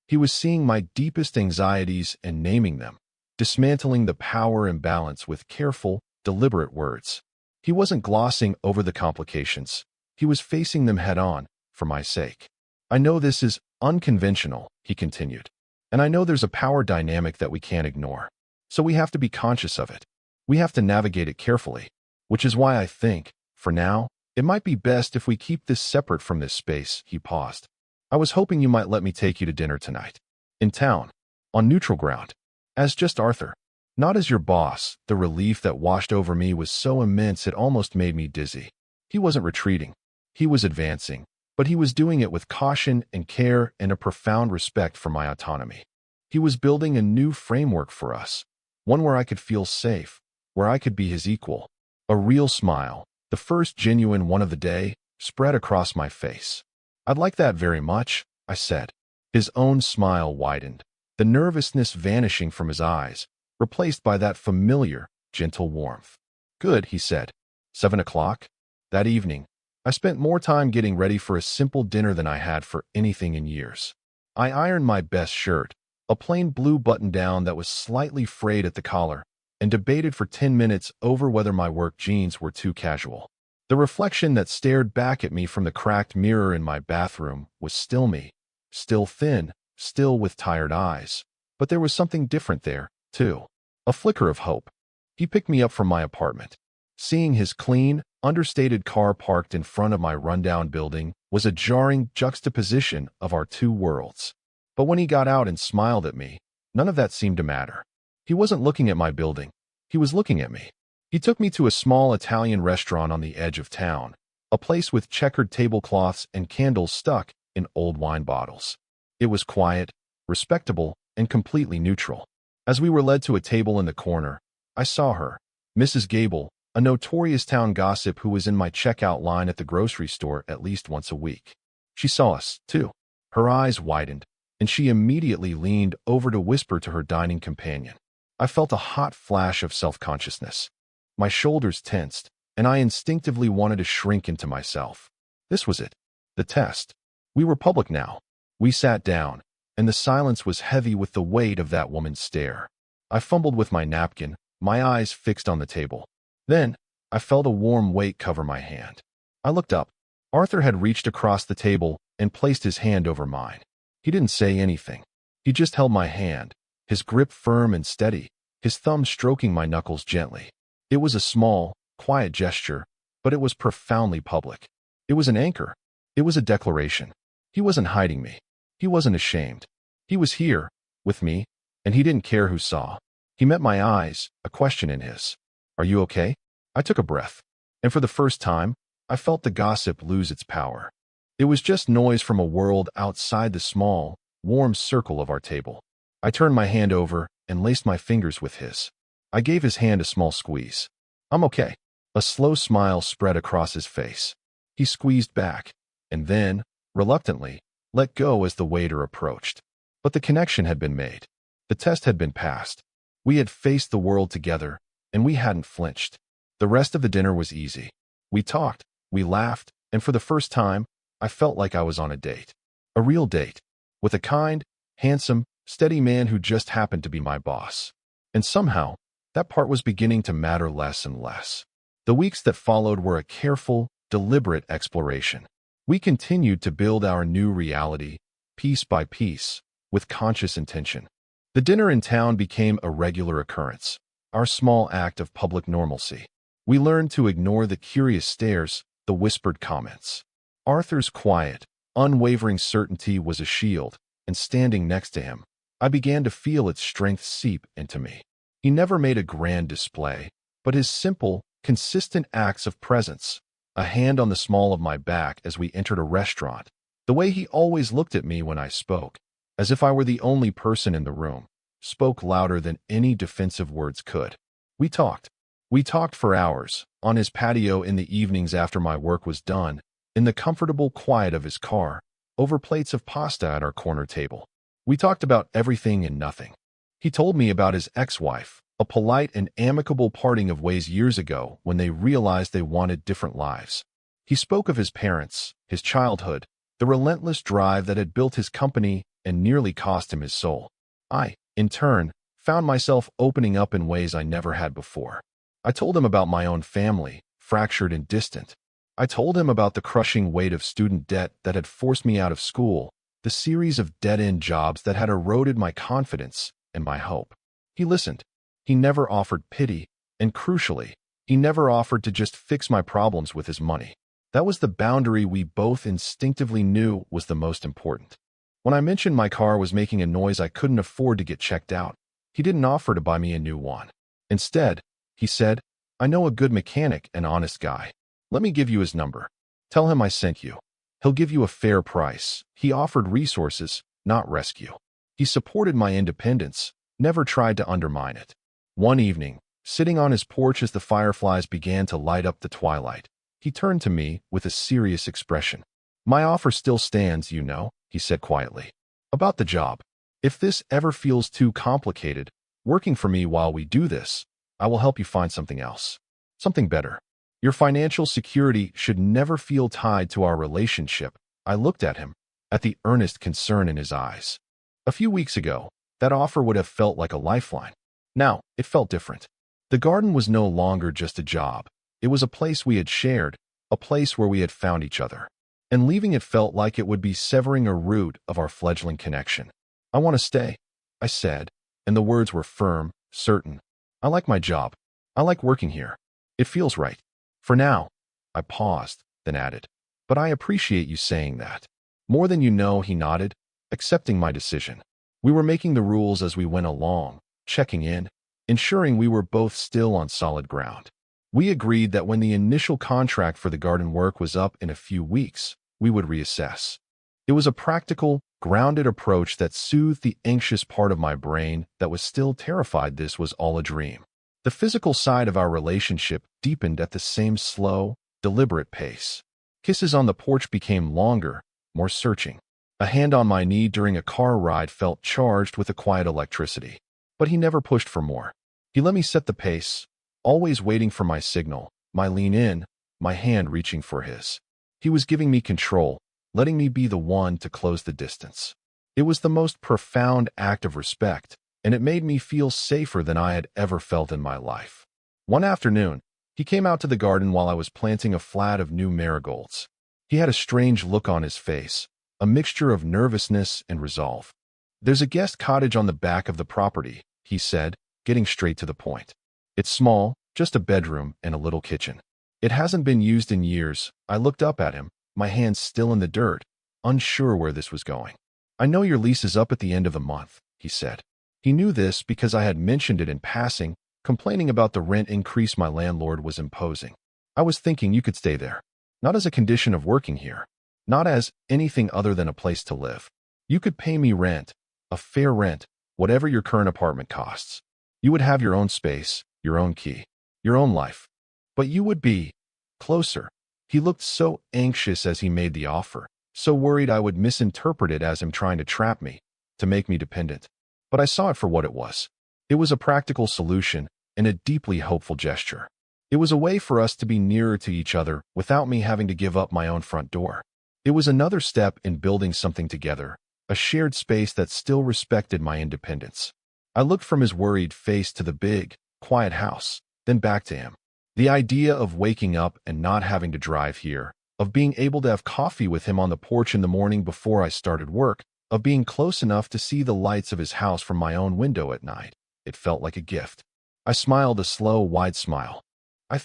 He was seeing my deepest anxieties and naming them, dismantling the power imbalance with careful, deliberate words. He wasn't glossing over the complications. He was facing them head-on, for my sake. I know this is unconventional, he continued. And I know there's a power dynamic that we can't ignore. So we have to be conscious of it. We have to navigate it carefully, which is why I think, for now, it might be best if we keep this separate from this space. He paused. I was hoping you might let me take you to dinner tonight. In town. On neutral ground. As just Arthur. Not as your boss. The relief that washed over me was so immense it almost made me dizzy. He wasn't retreating. He was advancing, but he was doing it with caution and care and a profound respect for my autonomy. He was building a new framework for us, one where I could feel safe, where I could be his equal. A real smile, the first genuine one of the day, spread across my face. I'd like that very much, I said. His own smile widened, the nervousness vanishing from his eyes, replaced by that familiar, gentle warmth. Good, he said. 7 o'clock? That evening, I spent more time getting ready for a simple dinner than I had for anything in years. I ironed my best shirt, a plain blue button-down that was slightly frayed at the collar, and debated for 10 minutes over whether my work jeans were too casual. The reflection that stared back at me from the cracked mirror in my bathroom was still me, still thin, still with tired eyes. But there was something different there, too. A flicker of hope. He picked me up from my apartment. Seeing his clean, understated car parked in front of my rundown building was a jarring juxtaposition of our two worlds. But when he got out and smiled at me, none of that seemed to matter. He wasn't looking at my building. He was looking at me. He took me to a small Italian restaurant on the edge of town, a place with checkered tablecloths and candles stuck in old wine bottles. It was quiet, respectable, and completely neutral. As we were led to a table in the corner, I saw her, Mrs. Gable, a notorious town gossip who was in my checkout line at the grocery store at least once a week. She saw us, too. Her eyes widened, and she immediately leaned over to whisper to her dining companion. I felt a hot flash of self-consciousness. My shoulders tensed, and I instinctively wanted to shrink into myself. This was it. The test. We were public now. We sat down, and the silence was heavy with the weight of that woman's stare. I fumbled with my napkin, my eyes fixed on the table. Then, I felt a warm weight cover my hand. I looked up. Arthur had reached across the table and placed his hand over mine. He didn't say anything. He just held my hand, his grip firm and steady, his thumb stroking my knuckles gently. It was a small, quiet gesture, but it was profoundly public. It was an anchor. It was a declaration. He wasn't hiding me. He wasn't ashamed. He was here, with me, and he didn't care who saw. He met my eyes, a question in his. Are you okay? I took a breath, and for the first time, I felt the gossip lose its power. It was just noise from a world outside the small, warm circle of our table. I turned my hand over and laced my fingers with his. I gave his hand a small squeeze. I'm okay. A slow smile spread across his face. He squeezed back, and then, reluctantly, let go as the waiter approached. But the connection had been made. The test had been passed. We had faced the world together, and we hadn't flinched. The rest of the dinner was easy. We talked, we laughed, and for the first time, I felt like I was on a date. A real date. With a kind, handsome, steady man who just happened to be my boss. And somehow, That part was beginning to matter less and less. The weeks that followed were a careful, deliberate exploration. We continued to build our new reality, piece by piece, with conscious intention. The dinner in town became a regular occurrence, our small act of public normalcy. We learned to ignore the curious stares, the whispered comments. Arthur's quiet, unwavering certainty was a shield, and standing next to him, I began to feel its strength seep into me. He never made a grand display, but his simple, consistent acts of presence, a hand on the small of my back as we entered a restaurant, the way he always looked at me when I spoke, as if I were the only person in the room, spoke louder than any defensive words could. We talked. We talked for hours, on his patio in the evenings after my work was done, in the comfortable quiet of his car, over plates of pasta at our corner table. We talked about everything and nothing. He told me about his ex-wife, a polite and amicable parting of ways years ago when they realized they wanted different lives. He spoke of his parents, his childhood, the relentless drive that had built his company and nearly cost him his soul. I, in turn, found myself opening up in ways I never had before. I told him about my own family, fractured and distant. I told him about the crushing weight of student debt that had forced me out of school, the series of dead-end jobs that had eroded my confidence and my hope. He listened. He never offered pity, and crucially, he never offered to just fix my problems with his money. That was the boundary we both instinctively knew was the most important. When I mentioned my car was making a noise I couldn't afford to get checked out, he didn't offer to buy me a new one. Instead, he said, "I know a good mechanic, an honest guy. Let me give you his number. Tell him I sent you. He'll give you a fair price." He offered resources, not rescue. He supported my independence, never tried to undermine it. One evening, sitting on his porch as the fireflies began to light up the twilight, he turned to me with a serious expression. "My offer still stands, you know," he said quietly. "About the job. If this ever feels too complicated, working for me while we do this, I will help you find something else. Something better. Your financial security should never feel tied to our relationship." I looked at him, at the earnest concern in his eyes. A few weeks ago, that offer would have felt like a lifeline. Now, it felt different. The garden was no longer just a job. It was a place we had shared, a place where we had found each other. And leaving it felt like it would be severing a root of our fledgling connection. "I want to stay," I said, and the words were firm, certain. "I like my job. I like working here. It feels right. For now." I paused, then added, "But I appreciate you saying that." "More than you know," he nodded, accepting my decision. We were making the rules as we went along, checking in, ensuring we were both still on solid ground. We agreed that when the initial contract for the garden work was up in a few weeks, we would reassess. It was a practical, grounded approach that soothed the anxious part of my brain that was still terrified this was all a dream. The physical side of our relationship deepened at the same slow, deliberate pace. Kisses on the porch became longer, more searching. A hand on my knee during a car ride felt charged with a quiet electricity. But he never pushed for more. He let me set the pace, always waiting for my signal, my lean in, my hand reaching for his. He was giving me control, letting me be the one to close the distance. It was the most profound act of respect, and it made me feel safer than I had ever felt in my life. One afternoon, he came out to the garden while I was planting a flat of new marigolds. He had a strange look on his face, a mixture of nervousness and resolve. "There's a guest cottage on the back of the property," he said, getting straight to the point. "It's small, just a bedroom and a little kitchen. It hasn't been used in years." I looked up at him, my hands still in the dirt, unsure where this was going. "I know your lease is up at the end of the month," he said. He knew this because I had mentioned it in passing, complaining about the rent increase my landlord was imposing. "I was thinking you could stay there. Not as a condition of working here. Not as anything other than a place to live. You could pay me rent, a fair rent, whatever your current apartment costs. You would have your own space, your own key, your own life. But you would be closer." He looked so anxious as he made the offer, so worried I would misinterpret it as him trying to trap me, to make me dependent. But I saw it for what it was. It was a practical solution and a deeply hopeful gesture. It was a way for us to be nearer to each other without me having to give up my own front door. It was another step in building something together, a shared space that still respected my independence. I looked from his worried face to the big, quiet house, then back to him. The idea of waking up and not having to drive here, of being able to have coffee with him on the porch in the morning before I started work, of being close enough to see the lights of his house from my own window at night, it felt like a gift. I smiled a slow, wide smile. I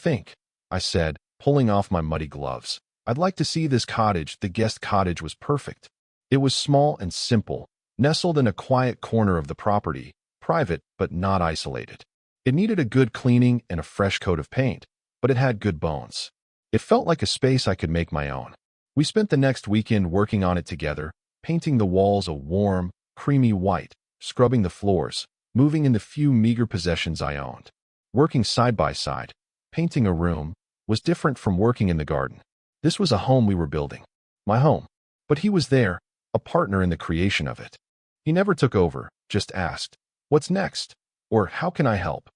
said, pulling off my muddy gloves. I'd like to see this cottage. The guest cottage was perfect. It was small and simple, nestled in a quiet corner of the property, private but not isolated. It needed a good cleaning and a fresh coat of paint, but it had good bones. It felt like a space I could make my own. We spent the next weekend working on it together, painting the walls a warm, creamy white, scrubbing the floors, moving in the few meager possessions I owned. Working side by side, painting a room, was different from working in the garden. This was a home we were building. My home. But he was there, a partner in the creation of it. He never took over, just asked, "What's next?" Or "How can I help?"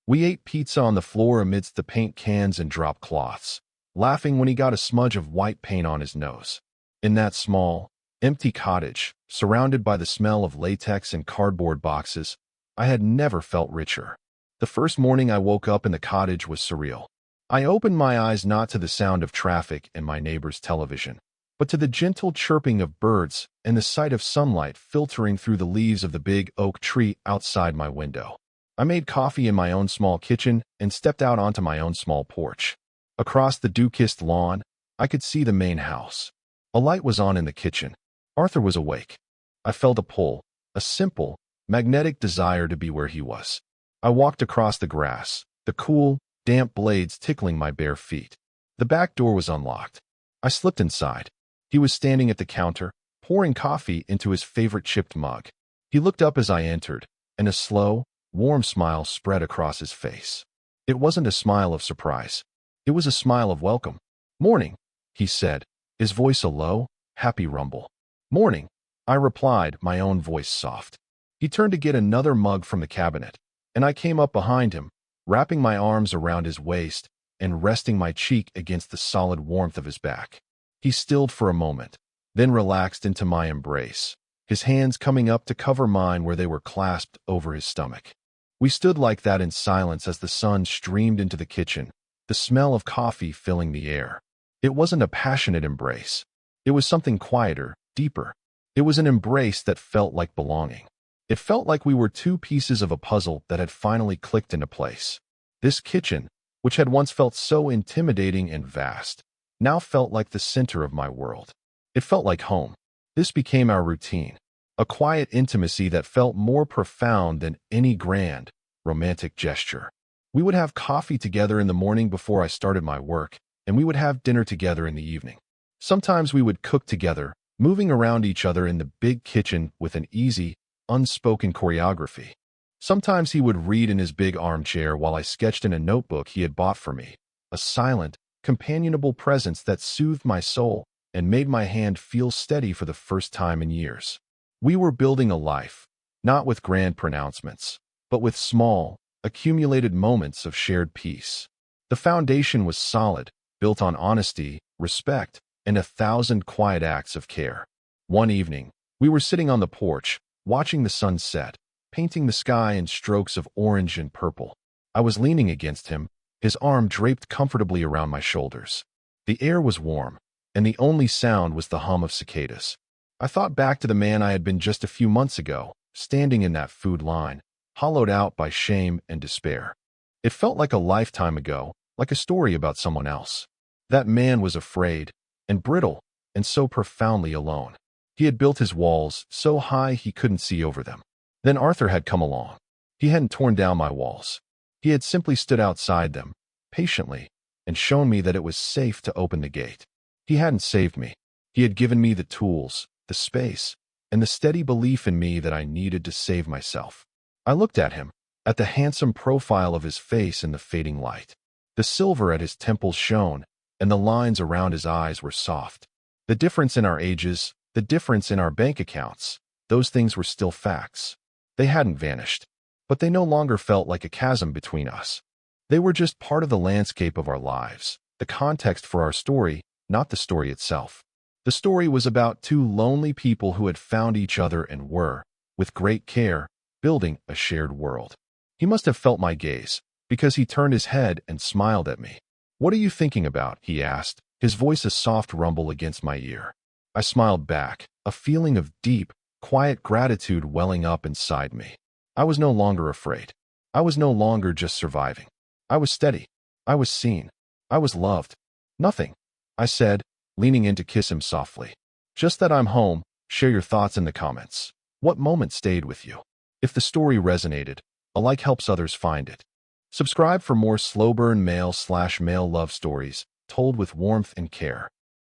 We ate pizza on the floor amidst the paint cans and drop cloths, laughing when he got a smudge of white paint on his nose. In that small, empty cottage, surrounded by the smell of latex and cardboard boxes, I had never felt richer. The first morning I woke up in the cottage was surreal. I opened my eyes not to the sound of traffic and my neighbor's television, but to the gentle chirping of birds and the sight of sunlight filtering through the leaves of the big oak tree outside my window. I made coffee in my own small kitchen and stepped out onto my own small porch. Across the dew-kissed lawn, I could see the main house. A light was on in the kitchen. Arthur was awake. I felt a pull, a simple, magnetic desire to be where he was. I walked across the grass, the cool, damp blades tickling my bare feet. The back door was unlocked. I slipped inside. He was standing at the counter, pouring coffee into his favorite chipped mug. He looked up as I entered, and a slow, warm smile spread across his face. It wasn't a smile of surprise. It was a smile of welcome. "Morning," he said, his voice a low, happy rumble. "Morning," I replied, my own voice soft. He turned to get another mug from the cabinet, and I came up behind him, wrapping my arms around his waist and resting my cheek against the solid warmth of his back. He stilled for a moment, then relaxed into my embrace, his hands coming up to cover mine where they were clasped over his stomach. We stood like that in silence as the sun streamed into the kitchen, the smell of coffee filling the air. It wasn't a passionate embrace. It was something quieter, deeper. It was an embrace that felt like belonging. It felt like we were two pieces of a puzzle that had finally clicked into place. This kitchen, which had once felt so intimidating and vast, now felt like the center of my world. It felt like home. This became our routine, a quiet intimacy that felt more profound than any grand, romantic gesture. We would have coffee together in the morning before I started my work, and we would have dinner together in the evening. Sometimes we would cook together, moving around each other in the big kitchen with an easy, unspoken choreography. Sometimes he would read in his big armchair while I sketched in a notebook he had bought for me, a silent, companionable presence that soothed my soul and made my hand feel steady for the first time in years. We were building a life, not with grand pronouncements, but with small, accumulated moments of shared peace. The foundation was solid, built on honesty, respect, and 1,000 quiet acts of care. One evening, we were sitting on the porch, watching the sun set, painting the sky in strokes of orange and purple. I was leaning against him, his arm draped comfortably around my shoulders. The air was warm, and the only sound was the hum of cicadas. I thought back to the man I had been just a few months ago, standing in that food line, hollowed out by shame and despair. It felt like a lifetime ago, like a story about someone else. That man was afraid, and brittle, and so profoundly alone. He had built his walls so high he couldn't see over them. Then Arthur had come along. He hadn't torn down my walls. He had simply stood outside them, patiently, and shown me that it was safe to open the gate. He hadn't saved me. He had given me the tools, the space, and the steady belief in me that I needed to save myself. I looked at him, at the handsome profile of his face in the fading light. The silver at his temples shone, and the lines around his eyes were soft. The difference in our ages, the difference in our bank accounts, those things were still facts. They hadn't vanished, but they no longer felt like a chasm between us. They were just part of the landscape of our lives, the context for our story, not the story itself. The story was about two lonely people who had found each other and were, with great care, building a shared world. He must have felt my gaze, because he turned his head and smiled at me. "What are you thinking about?" he asked, his voice a soft rumble against my ear. I smiled back, a feeling of deep, quiet gratitude welling up inside me. I was no longer afraid. I was no longer just surviving. I was steady. I was seen. I was loved. "Nothing," I said, leaning in to kiss him softly. "Just that I'm home." Share your thoughts in the comments. What moment stayed with you? If the story resonated, a like helps others find it. Subscribe for more slow burn male/male love stories told with warmth and care.